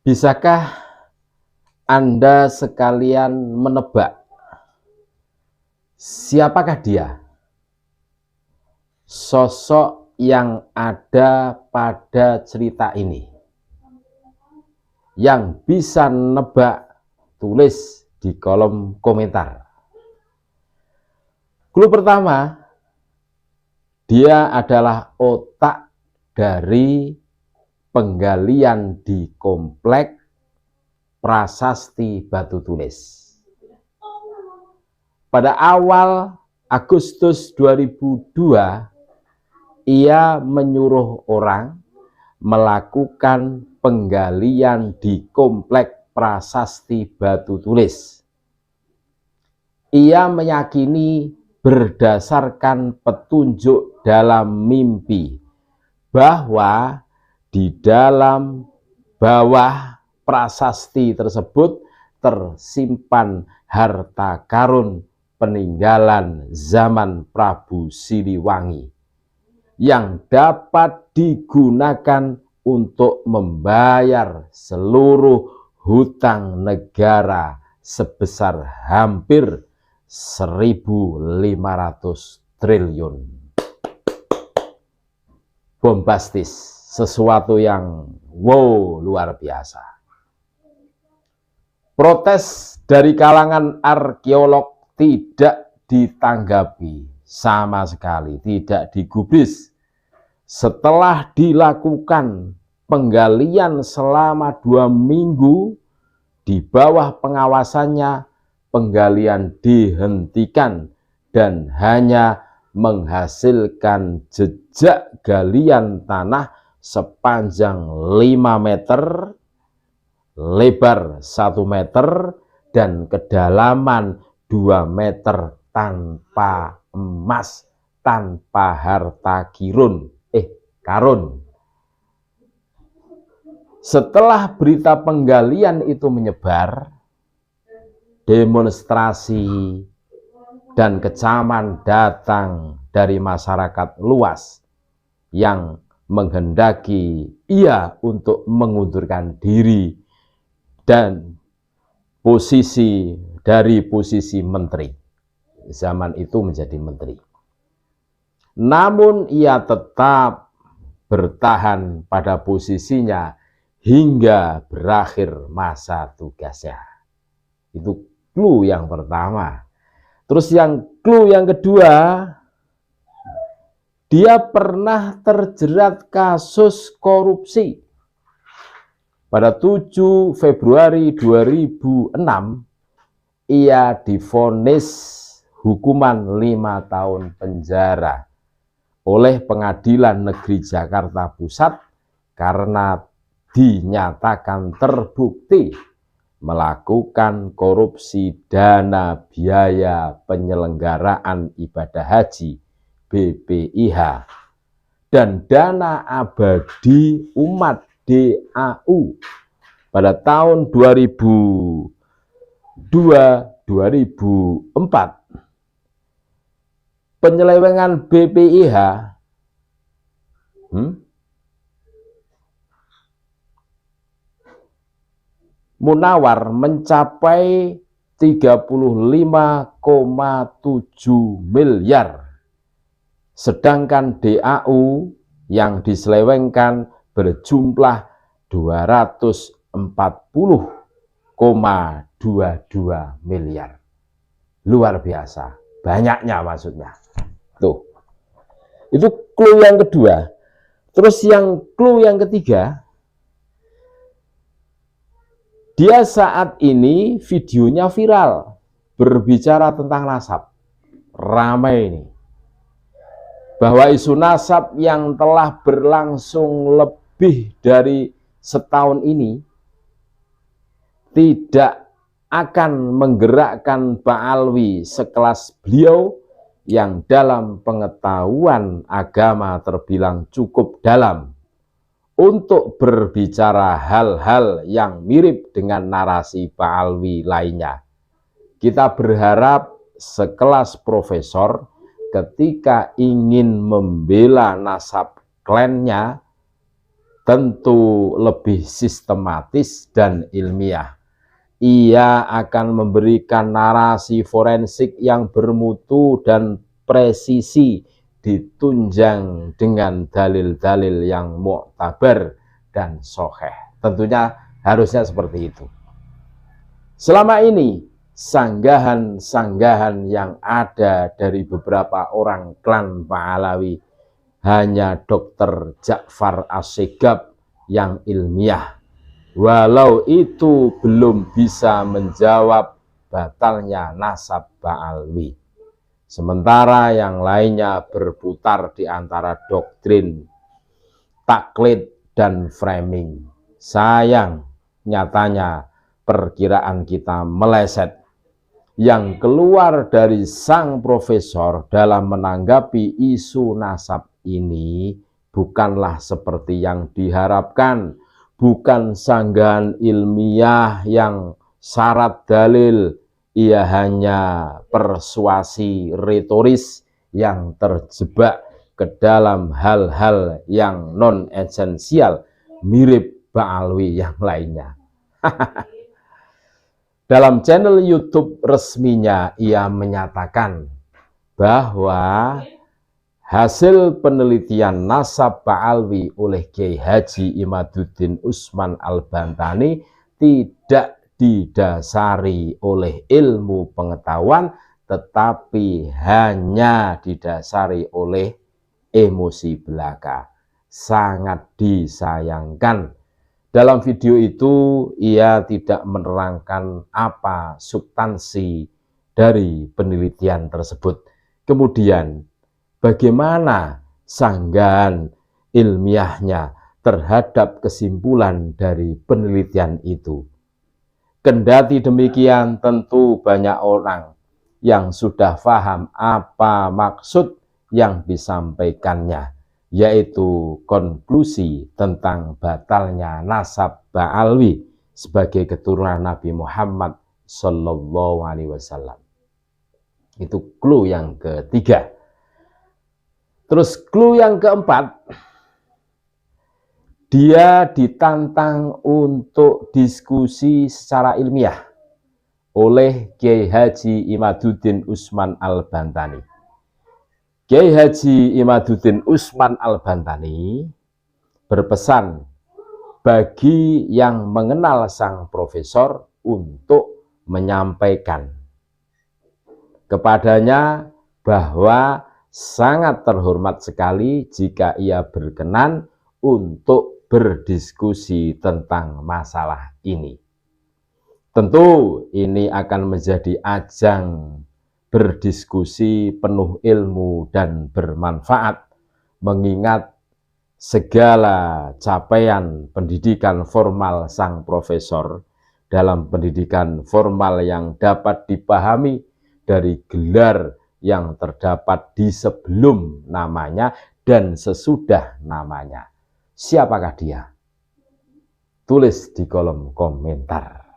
Bisakah Anda sekalian menebak siapakah dia? Sosok yang ada pada cerita ini. Yang bisa nebak, tulis di kolom komentar. Clue pertama, dia adalah otak dari penggalian di komplek Prasasti Batu Tulis. Pada awal Agustus 2002, ia menyuruh orang melakukan penggalian di komplek Prasasti Batu Tulis. Ia meyakini berdasarkan petunjuk dalam mimpi bahwa di dalam bawah prasasti tersebut tersimpan harta karun peninggalan zaman Prabu Siliwangi yang dapat digunakan untuk membayar seluruh hutang negara sebesar hampir 1.500 triliun. Bombastis, sesuatu yang wow, luar biasa. Protes dari kalangan arkeolog tidak ditanggapi sama sekali, tidak digubris. Setelah dilakukan penggalian selama 2 minggu di bawah pengawasannya, penggalian dihentikan dan hanya menghasilkan jejak galian tanah sepanjang 5 meter, lebar 1 meter, dan kedalaman 2 meter tanpa emas, tanpa harta karun. Setelah berita penggalian itu menyebar, demonstrasi dan kecaman datang dari masyarakat luas yang menghendaki ia untuk mengundurkan diri dan posisi menteri. Zaman itu menjadi menteri. Namun ia tetap bertahan pada posisinya hingga berakhir masa tugasnya. Itu clue yang pertama. Terus clue yang kedua, dia pernah terjerat kasus korupsi. Pada 7 Februari 2006, ia divonis hukuman 5 tahun penjara oleh Pengadilan Negeri Jakarta Pusat karena dinyatakan terbukti melakukan korupsi dana biaya penyelenggaraan ibadah haji BPIH dan dana abadi umat DAU pada tahun 2002-2004. Penyelewengan BPIH Munawar mencapai 35,7 miliar. Sedangkan DAU yang diselewengkan berjumlah 240,22 miliar. Luar biasa, banyaknya maksudnya. Tuh. Itu clue yang kedua. Terus clue yang ketiga, dia saat ini videonya viral, berbicara tentang nasab. Ramai ini. Bahwa isu nasab yang telah berlangsung lebih dari setahun ini tidak akan menggerakkan Ba'alwi sekelas beliau yang dalam pengetahuan agama terbilang cukup dalam untuk berbicara hal-hal yang mirip dengan narasi Ba'alwi lainnya. Kita berharap sekelas profesor ketika ingin membela nasab klannya tentu lebih sistematis dan ilmiah. Ia akan memberikan narasi forensik yang bermutu dan presisi, ditunjang dengan dalil-dalil yang muktabar dan sahih. Tentunya harusnya seperti itu. Selama ini, sanggahan-sanggahan yang ada dari beberapa orang klan Pahlawi hanya Dr. Ja'far As-Segaf yang ilmiah. Walau itu belum bisa menjawab batalnya nasab Ba'alwi. Sementara yang lainnya berputar di antara doktrin, taklid, dan framing. Sayang, nyatanya perkiraan kita meleset. Yang keluar dari sang profesor dalam menanggapi isu nasab ini bukanlah seperti yang diharapkan, bukan sanggahan ilmiah yang syarat dalil. Ia hanya persuasi retoris yang terjebak ke dalam hal-hal yang non-esensial, mirip Ba'alwi yang lainnya. Dalam channel YouTube resminya, ia menyatakan bahwa hasil penelitian nasab Ba'alwi oleh Kiai Haji Imaduddin Usman Al-Bantani tidak didasari oleh ilmu pengetahuan, tetapi hanya didasari oleh emosi belaka. Sangat disayangkan. Dalam video itu, ia tidak menerangkan apa substansi dari penelitian tersebut. Kemudian, bagaimana sanggahan ilmiahnya terhadap kesimpulan dari penelitian itu? Kendati demikian, tentu banyak orang yang sudah paham apa maksud yang disampaikannya, yaitu konklusi tentang batalnya nasab Ba'alwi sebagai keturunan Nabi Muhammad SAW. Itu clue yang ketiga. Terus clue yang keempat, dia ditantang untuk diskusi secara ilmiah oleh Kiai Haji Imaduddin Usman Al-Bantani. Kiai Haji Imaduddin Usman Al-Bantani berpesan bagi yang mengenal sang profesor untuk menyampaikan kepadanya bahwa sangat terhormat sekali jika ia berkenan untuk berdiskusi tentang masalah ini. Tentu ini akan menjadi ajang berdiskusi penuh ilmu dan bermanfaat, mengingat segala capaian pendidikan formal sang profesor dalam pendidikan formal yang dapat dipahami dari gelar yang terdapat di sebelum namanya dan sesudah namanya. Siapakah dia? Tulis di kolom komentar.